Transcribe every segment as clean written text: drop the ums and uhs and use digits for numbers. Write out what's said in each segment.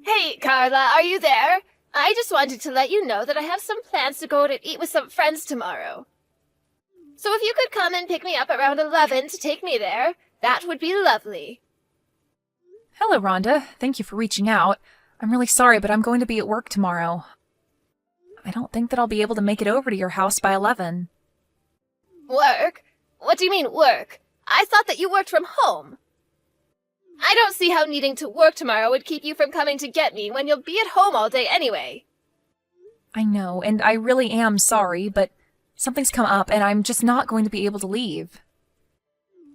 Hey, Carla, are you there? I just wanted to let you know that I have some plans to go out and eat with some friends tomorrow. So if you could come and pick me up around 11 to take me there, that would be lovely. Hello, Rhonda. Thank you for reaching out. I'm really sorry, but I'm going to be at work tomorrow. I don't think that I'll be able to make it over to your house by 11. Work? What do you mean, work? I thought that you worked from home. I don't see how needing to work tomorrow would keep you from coming to get me when you'll be at home all day anyway. I know, and I really am sorry, but something's come up and I'm just not going to be able to leave.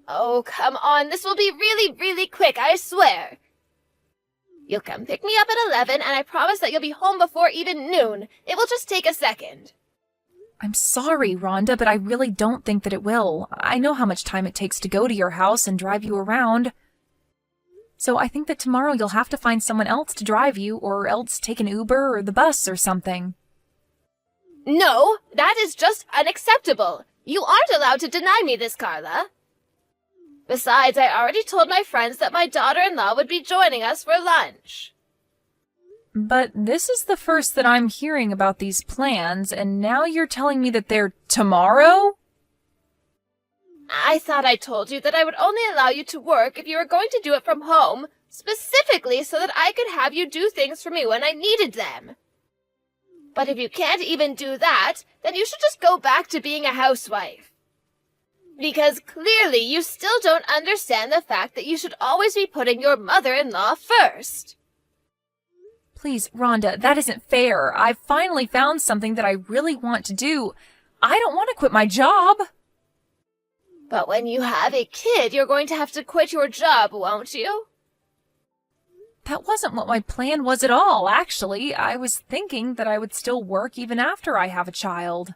Oh, come on. This will be really, really quick, I swear. You'll come pick me up at 11, and I promise that you'll be home before even noon. It will just take a second. I'm sorry, Rhonda, but I really don't think that it will. I know how much time it takes to go to your house and drive you around. So I think that tomorrow you'll have to find someone else to drive you, or else take an Uber or the bus or something. No, that is just unacceptable. You aren't allowed to deny me this, Carla. Besides, I already told my friends that my daughter-in-law would be joining us for lunch. But this is the first that I'm hearing about these plans, and now you're telling me that they're tomorrow? I thought I told you that I would only allow you to work if you were going to do it from home, specifically so that I could have you do things for me when I needed them. But if you can't even do that, then you should just go back to being a housewife. Because clearly you still don't understand the fact that you should always be putting your mother-in-law first. Please, Rhonda, that isn't fair. I've finally found something that I really want to do. I don't want to quit my job. But when you have a kid, you're going to have to quit your job, won't you? That wasn't what my plan was at all, actually. I was thinking that I would still work even after I have a child.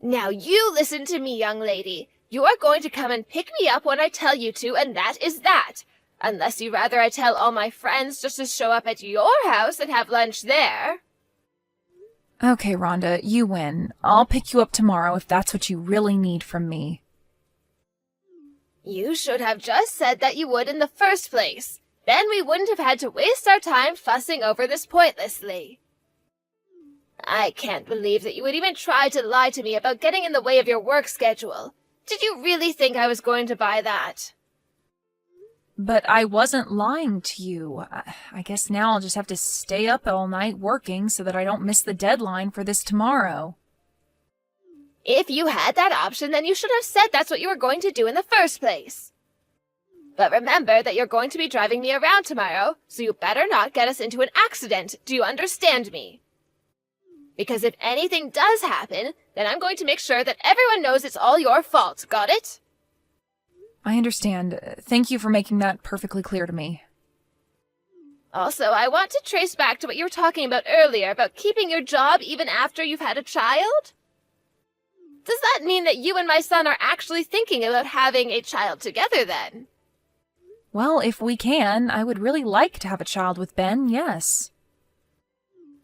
Now you listen to me, young lady. You are going to come and pick me up when I tell you to, and that is that. Unless you rather I tell all my friends just to show up at your house and have lunch there. Okay, Rhonda, you win. I'll pick you up tomorrow if that's what you really need from me. You should have just said that you would in the first place. Then we wouldn't have had to waste our time fussing over this pointlessly. I can't believe that you would even try to lie to me about getting in the way of your work schedule. Did you really think I was going to buy that? But I wasn't lying to you. I guess now I'll just have to stay up all night working so that I don't miss the deadline for this tomorrow. If you had that option, then you should have said that's what you were going to do in the first place. But remember that you're going to be driving me around tomorrow, so you better not get us into an accident. Do you understand me? Because if anything does happen, then I'm going to make sure that everyone knows it's all your fault. Got it? I understand. Thank you for making that perfectly clear to me. Also, I want to trace back to what you were talking about earlier about keeping your job even after you've had a child. Does that mean that you and my son are actually thinking about having a child together then? Well, if we can, I would really like to have a child with Ben, yes.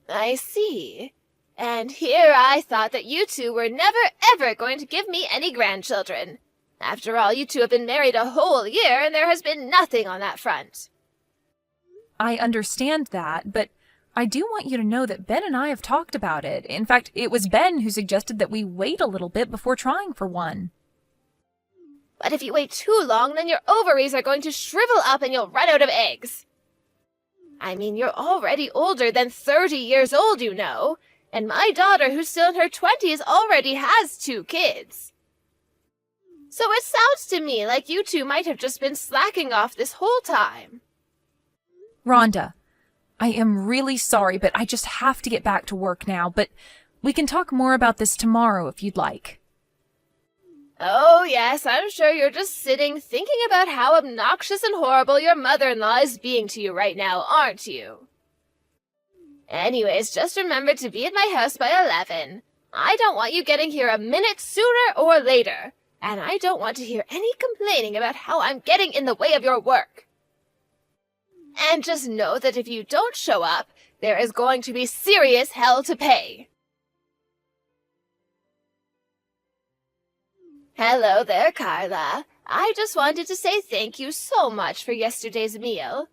I see. And here I thought that you two were never ever going to give me any grandchildren. After all, you two have been married a whole year, and there has been nothing on that front. I understand that, but I do want you to know that Ben and I have talked about it. In fact, it was Ben who suggested that we wait a little bit before trying for one. But if you wait too long, then your ovaries are going to shrivel up and you'll run out of eggs. I mean, you're already older than 30 years old, you know. And my daughter, who's still in her 20s, already has 2 kids. So it sounds to me like you two might have just been slacking off this whole time. Rhonda, I am really sorry, but I just have to get back to work now. But we can talk more about this tomorrow if you'd like. Oh, yes, I'm sure you're just sitting thinking about how obnoxious and horrible your mother-in-law is being to you right now, aren't you? Anyways, just remember to be at my house by 11. I don't want you getting here a minute sooner or later, and I don't want to hear any complaining about how I'm getting in the way of your work. And just know that if you don't show up, there is going to be serious hell to pay. Hello there, Carla. I just wanted to say thank you so much for yesterday's meal.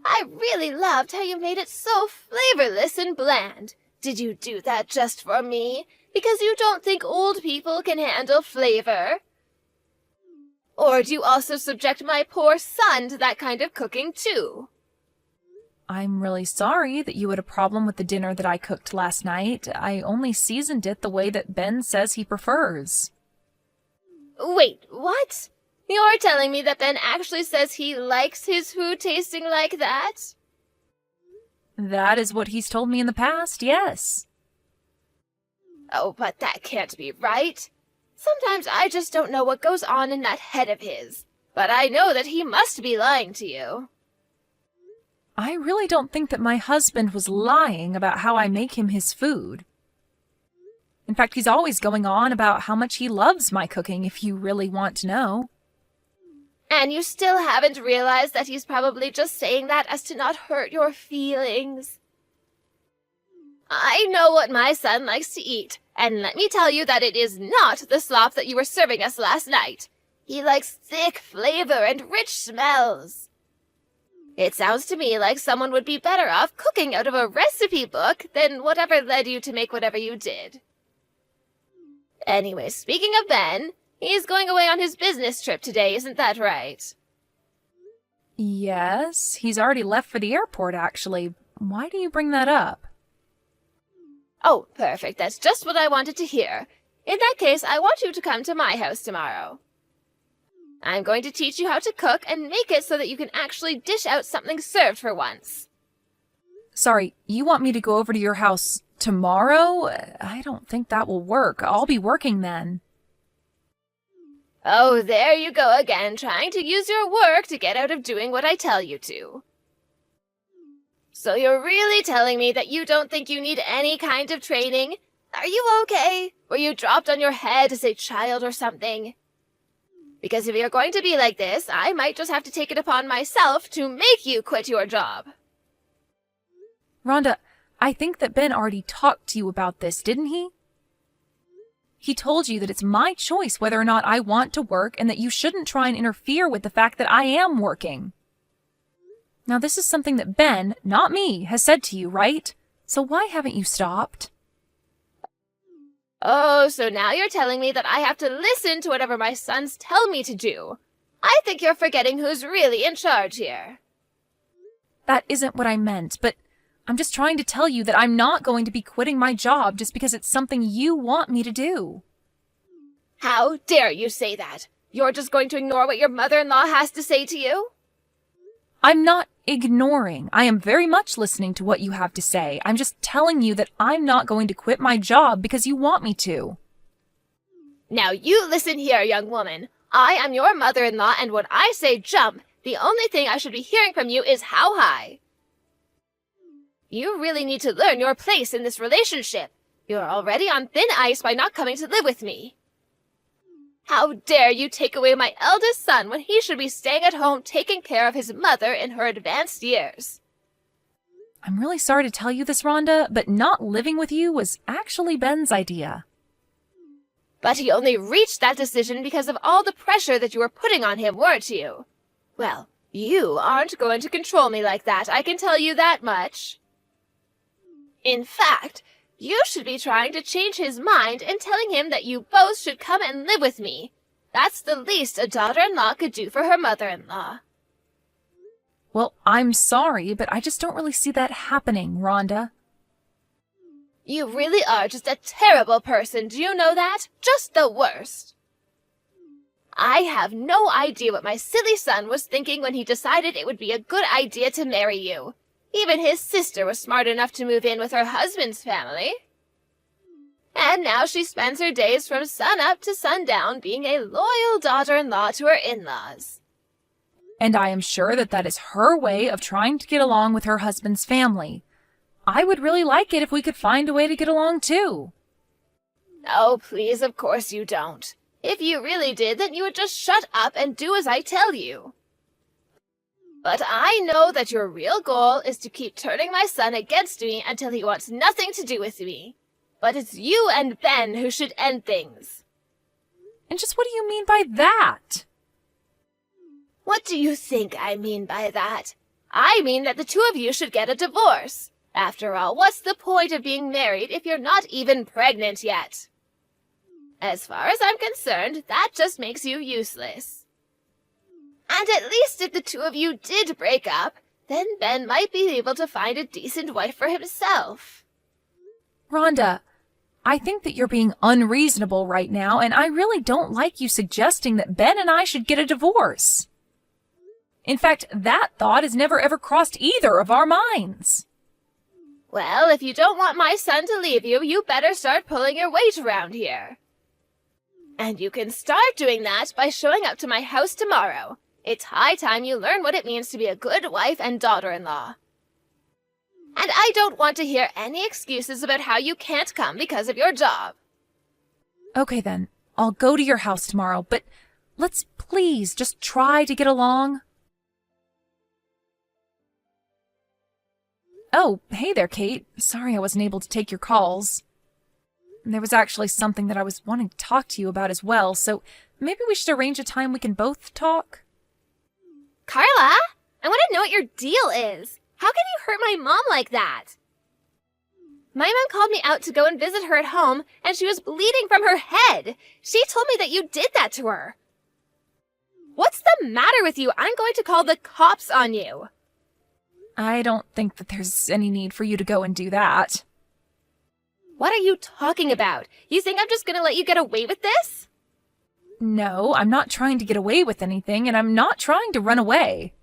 I I really loved how you made it so flavorless and bland. Did you do that just for me? Because you don't think old people can handle flavor? Or do you also subject my poor son to that kind of cooking too? I'm really sorry that you had a problem with the dinner that I cooked last night. I only seasoned it the way that Ben says he prefers. Wait, what? You're telling me that Ben actually says he likes his food tasting like that? That is what he's told me in the past, yes. Oh, but that can't be right. Sometimes I just don't know what goes on in that head of his. But I know that he must be lying to you. I really don't think that my husband was lying about how I make him his food. In fact, he's always going on about how much he loves my cooking, if you really want to know. And you still haven't realized that he's probably just saying that as to not hurt your feelings. I know what my son likes to eat, and let me tell you that it is not the slop that you were serving us last night. He likes thick flavor and rich smells. It sounds to me like someone would be better off cooking out of a recipe book than whatever led you to make whatever you did. Anyway, speaking of Ben, he's going away on his business trip today, isn't that right? Yes, he's already left for the airport, actually. Why do you bring that up? Oh, perfect. That's just what I wanted to hear. In that case, I want you to come to my house tomorrow. I'm going to teach you how to cook and make it so that you can actually dish out something served for once. Sorry, you want me to go over to your house tomorrow? I don't think that will work. I'll be working then. Oh, there you go again, trying to use your work to get out of doing what I tell you to. So you're really telling me that you don't think you need any kind of training? Are you okay? Were you dropped on your head as a child or something? Because if you're going to be like this, I might just have to take it upon myself to make you quit your job. Rhonda, I think that Ben already talked to you about this, didn't he? He told you that it's my choice whether or not I want to work and that you shouldn't try and interfere with the fact that I am working. Now, this is something that Ben, not me, has said to you, right? So why haven't you stopped? Oh, so now you're telling me that I have to listen to whatever my sons tell me to do. I think you're forgetting who's really in charge here. That isn't what I meant, but I'm just trying to tell you that I'm not going to be quitting my job just because it's something you want me to do. How dare you say that? You're just going to ignore what your mother-in-law has to say to you? I'm not ignoring. I am very much listening to what you have to say. I'm just telling you that I'm not going to quit my job because you want me to. Now you listen here, young woman. I am your mother-in-law, and when I say jump, the only thing I should be hearing from you is how high. You really need to learn your place in this relationship. You're already on thin ice by not coming to live with me. How dare you take away my eldest son when he should be staying at home taking care of his mother in her advanced years? I'm really sorry to tell you this, Rhonda, but not living with you was actually Ben's idea. But he only reached that decision because of all the pressure that you were putting on him, weren't you? Well, you aren't going to control me like that, I can tell you that much. In fact, you should be trying to change his mind and telling him that you both should come and live with me. That's the least a daughter-in-law could do for her mother-in-law. Well, I'm sorry, but I just don't really see that happening, Rhonda. You really are just a terrible person, do you know that? Just the worst. I have no idea what my silly son was thinking when he decided it would be a good idea to marry you. Even his sister was smart enough to move in with her husband's family. And now she spends her days from sun-up to sundown being a loyal daughter-in-law to her in-laws. And I am sure that that is her way of trying to get along with her husband's family. I would really like it if we could find a way to get along too. Oh, please, of course you don't. If you really did, then you would just shut up and do as I tell you. But I know that your real goal is to keep turning my son against me until he wants nothing to do with me. But it's you and Ben who should end things. And just what do you mean by that? What do you think I mean by that? I mean that the two of you should get a divorce. After all, what's the point of being married if you're not even pregnant yet? As far as I'm concerned, that just makes you useless. And at least if the two of you did break up, then Ben might be able to find a decent wife for himself. Rhonda, I think that you're being unreasonable right now, and I really don't like you suggesting that Ben and I should get a divorce. In fact, that thought has never ever crossed either of our minds. Well, if you don't want my son to leave you, you better start pulling your weight around here. And you can start doing that by showing up to my house tomorrow. It's high time you learn what it means to be a good wife and daughter-in-law. And I don't want to hear any excuses about how you can't come because of your job. Okay then, I'll go to your house tomorrow, but let's please just try to get along. Oh, hey there, Kate. Sorry I wasn't able to take your calls. There was actually something that I was wanting to talk to you about as well, so maybe we should arrange a time we can both talk. Carla, I want to know what your deal is. How can you hurt my mom like that? My mom called me out to go and visit her at home, and she was bleeding from her head. She told me that you did that to her. What's the matter with you? I'm going to call the cops on you. I don't think that there's any need for you to go and do that. What are you talking about? You think I'm just going to let you get away with this? No, I'm not trying to get away with anything, and I'm not trying to run away.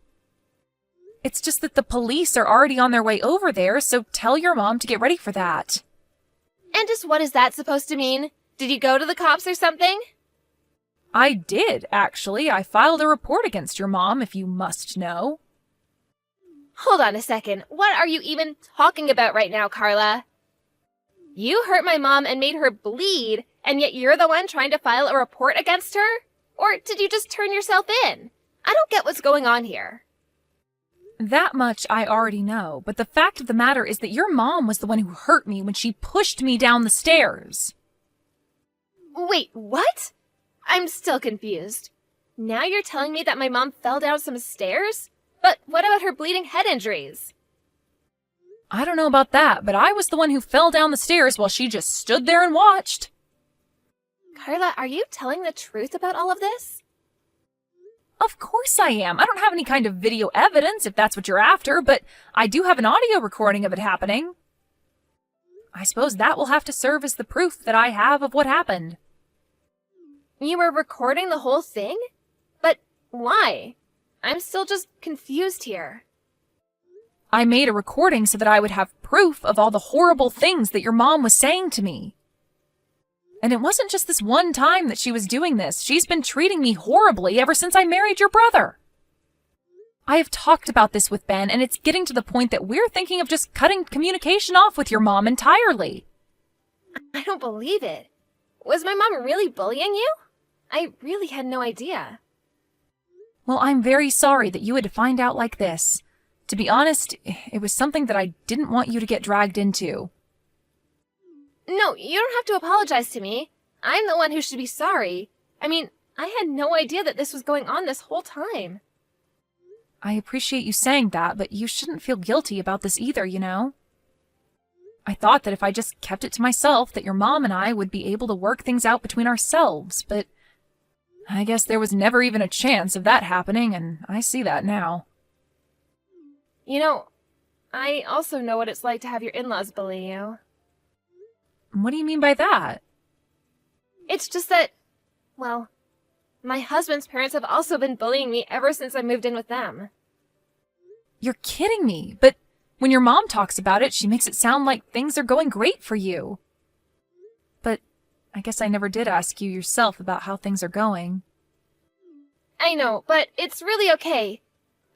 It's just that the police are already on their way over there, so tell your mom to get ready for that. And just what is that supposed to mean? Did you go to the cops or something? I did, actually. I filed a report against your mom, if you must know. Hold on a second. What are you even talking about right now, Carla? You hurt my mom and made her bleed, and yet you're the one trying to file a report against her? Or did you just turn yourself in? I don't get what's going on here. That much I already know, but the fact of the matter is that your mom was the one who hurt me when she pushed me down the stairs. Wait, what? I'm still confused. Now you're telling me that my mom fell down some stairs? But what about her bleeding head injuries? I don't know about that, but I was the one who fell down the stairs while she just stood there and watched. Carla, are you telling the truth about all of this? Of course I am. I don't have any kind of video evidence, if that's what you're after, but I do have an audio recording of it happening. I suppose that will have to serve as the proof that I have of what happened. You were recording the whole thing? But why? I'm still just confused here. I made a recording so that I would have proof of all the horrible things that your mom was saying to me. And it wasn't just this one time that she was doing this. She's been treating me horribly ever since I married your brother. I have talked about this with Ben, and it's getting to the point that we're thinking of just cutting communication off with your mom entirely. I don't believe it. Was my mom really bullying you? I really had no idea. Well, I'm very sorry that you had to find out like this. To be honest, it was something that I didn't want you to get dragged into. No, you don't have to apologize to me. I'm the one who should be sorry. I mean, I had no idea that this was going on this whole time. I appreciate you saying that, but you shouldn't feel guilty about this either, you know? I thought that if I just kept it to myself, that your mom and I would be able to work things out between ourselves, but I guess there was never even a chance of that happening, and I see that now. You know, I also know what it's like to have your in-laws bully you. What do you mean by that? It's just that, well, my husband's parents have also been bullying me ever since I moved in with them. You're kidding me, but when your mom talks about it, she makes it sound like things are going great for you. But I guess I never did ask you yourself about how things are going. I know, but it's really okay.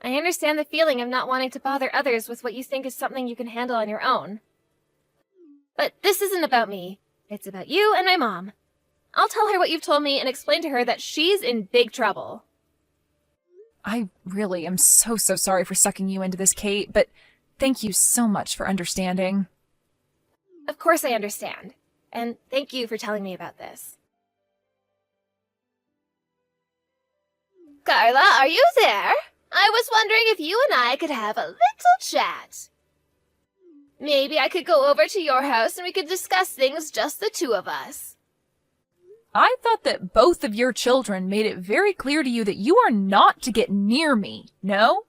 I understand the feeling of not wanting to bother others with what you think is something you can handle on your own. But this isn't about me. It's about you and my mom. I'll tell her what you've told me and explain to her that she's in big trouble. I really am so sorry for sucking you into this, Kate, but thank you so much for understanding. Of course I understand. And thank you for telling me about this. Carla, are you there? I was wondering if you and I could have a little chat. Maybe I could go over to your house and we could discuss things just the two of us. I thought that both of your children made it very clear to you that you are not to get near me, no?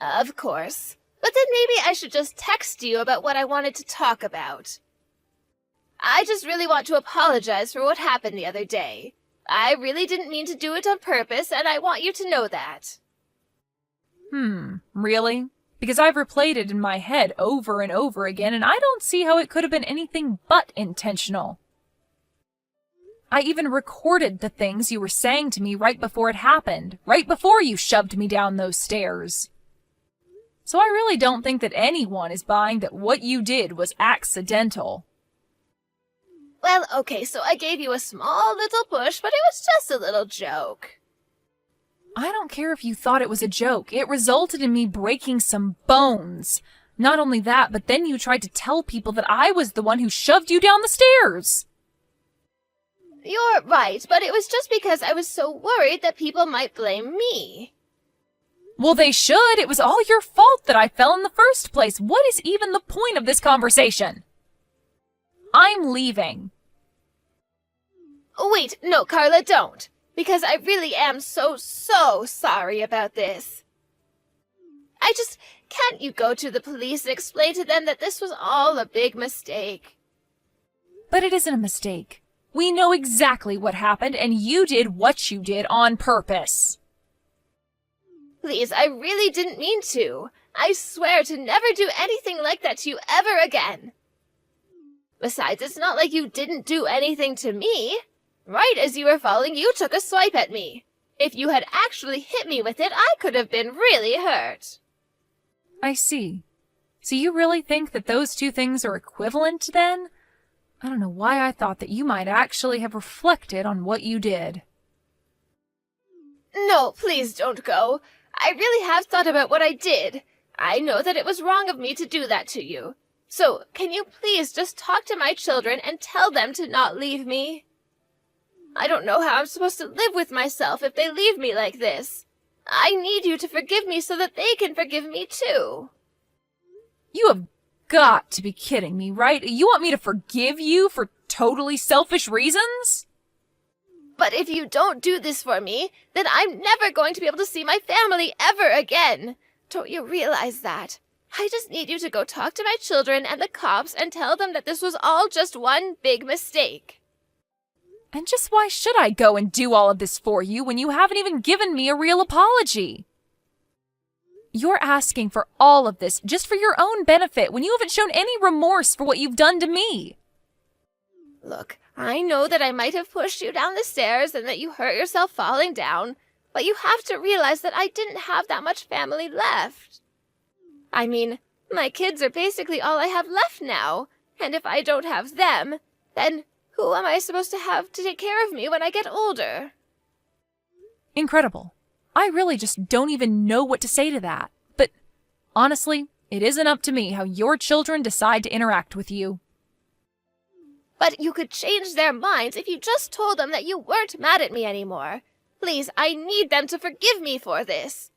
Of course. But then maybe I should just text you about what I wanted to talk about. I just really want to apologize for what happened the other day. I really didn't mean to do it on purpose, and I want you to know that. Really? Because I've replayed it in my head over and over again, and I don't see how it could have been anything but intentional. I even recorded the things you were saying to me right before it happened, right before you shoved me down those stairs. So I really don't think that anyone is buying that what you did was accidental. Well, okay, so I gave you a small little push, but it was just a little joke. I don't care if you thought it was a joke. It resulted in me breaking some bones. Not only that, but then you tried to tell people that I was the one who shoved you down the stairs. You're right, but it was just because I was so worried that people might blame me. Well, they should. It was all your fault that I fell in the first place. What is even the point of this conversation? I'm leaving. Wait, no, Carla, don't. Because I really am so sorry about this. Can't you go to the police and explain to them that this was all a big mistake? But it isn't a mistake. We know exactly what happened, and you did what you did on purpose. Please, I really didn't mean to. I swear to never do anything like that to you ever again. Besides, it's not like you didn't do anything to me. Right as you were falling, you took a swipe at me. If you had actually hit me with it, I could have been really hurt. I see. So you really think that those two things are equivalent, then? I don't know why I thought that you might actually have reflected on what you did. No, please don't go. I really have thought about what I did. I know that it was wrong of me to do that to you. So, can you please just talk to my children and tell them to not leave me? I don't know how I'm supposed to live with myself if they leave me like this. I need you to forgive me so that they can forgive me too. You have got to be kidding me, right? You want me to forgive you for totally selfish reasons? But if you don't do this for me, then I'm never going to be able to see my family ever again. Don't you realize that? I just need you to go talk to my children and the cops and tell them that this was all just one big mistake. And just why should I go and do all of this for you when you haven't even given me a real apology? You're asking for all of this just for your own benefit when you haven't shown any remorse for what you've done to me. Look, I know that I might have pushed you down the stairs and that you hurt yourself falling down, but you have to realize that I didn't have that much family left. I mean, my kids are basically all I have left now, and if I don't have them, then who am I supposed to have to take care of me when I get older? Incredible. I really just don't even know what to say to that. But honestly, it isn't up to me how your children decide to interact with you. But you could change their minds if you just told them that you weren't mad at me anymore. Please, I need them to forgive me for this.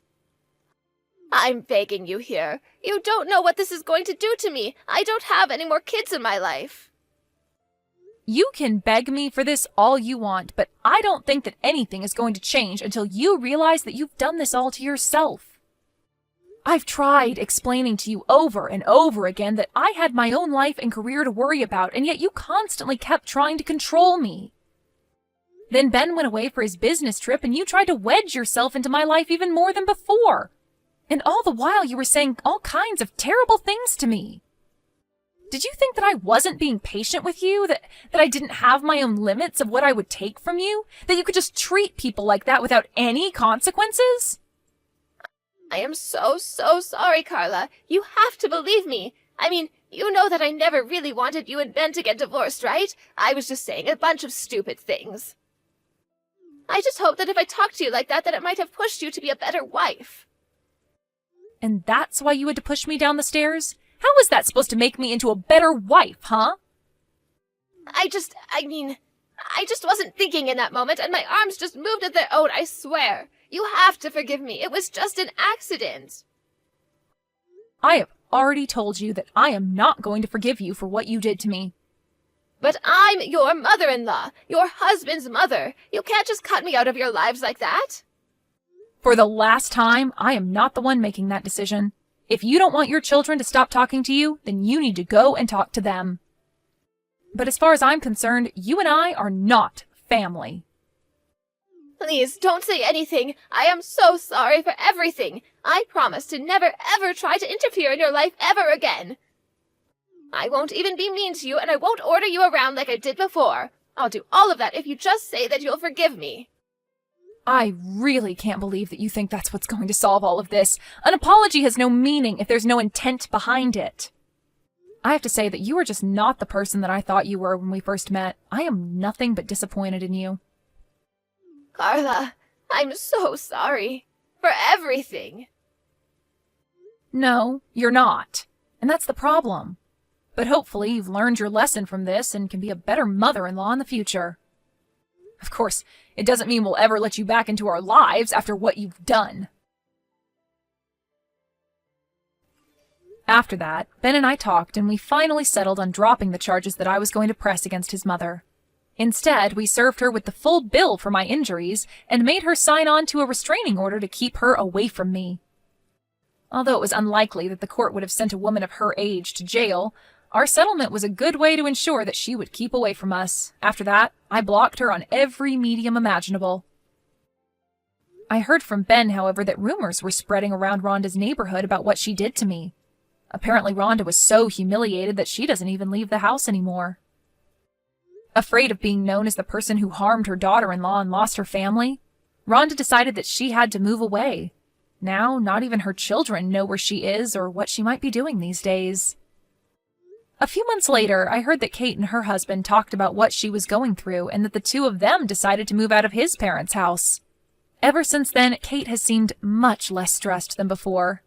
I'm begging you here. You don't know what this is going to do to me. I don't have any more kids in my life. You can beg me for this all you want, but I don't think that anything is going to change until you realize that you've done this all to yourself. I've tried explaining to you over and over again that I had my own life and career to worry about, and yet you constantly kept trying to control me. Then Ben went away for his business trip, and you tried to wedge yourself into my life even more than before. And all the while you were saying all kinds of terrible things to me. Did you think that I wasn't being patient with you? That I didn't have my own limits of what I would take from you? That you could just treat people like that without any consequences? I am so sorry, Carla. You have to believe me. I mean, you know that I never really wanted you and Ben to get divorced, right? I was just saying a bunch of stupid things. I just hope that if I talked to you like that it might have pushed you to be a better wife. And that's why you had to push me down the stairs? How was that supposed to make me into a better wife, huh? I just wasn't thinking in that moment, and my arms just moved of their own, I swear. You have to forgive me. It was just an accident. I have already told you that I am not going to forgive you for what you did to me. But I'm your mother-in-law, your husband's mother. You can't just cut me out of your lives like that. For the last time, I am not the one making that decision. If you don't want your children to stop talking to you, then you need to go and talk to them. But as far as I'm concerned, you and I are not family. Please, don't say anything. I am so sorry for everything. I promise to never ever try to interfere in your life ever again. I won't even be mean to you, and I won't order you around like I did before. I'll do all of that if you just say that you'll forgive me. I really can't believe that you think that's what's going to solve all of this. An apology has no meaning if there's no intent behind it. I have to say that you are just not the person that I thought you were when we first met. I am nothing but disappointed in you. Carla, I'm so sorry. For everything. No, you're not. And that's the problem. But hopefully you've learned your lesson from this and can be a better mother-in-law in the future. Of course, it doesn't mean we'll ever let you back into our lives after what you've done. After that, Ben and I talked and we finally settled on dropping the charges that I was going to press against his mother. Instead, we served her with the full bill for my injuries and made her sign on to a restraining order to keep her away from me. Although it was unlikely that the court would have sent a woman of her age to jail, our settlement was a good way to ensure that she would keep away from us. After that, I blocked her on every medium imaginable. I heard from Ben, however, that rumors were spreading around Rhonda's neighborhood about what she did to me. Apparently Rhonda was so humiliated that she doesn't even leave the house anymore. Afraid of being known as the person who harmed her daughter-in-law and lost her family, Rhonda decided that she had to move away. Now, not even her children know where she is or what she might be doing these days. A few months later, I heard that Kate and her husband talked about what she was going through and that the two of them decided to move out of his parents' house. Ever since then, Kate has seemed much less stressed than before.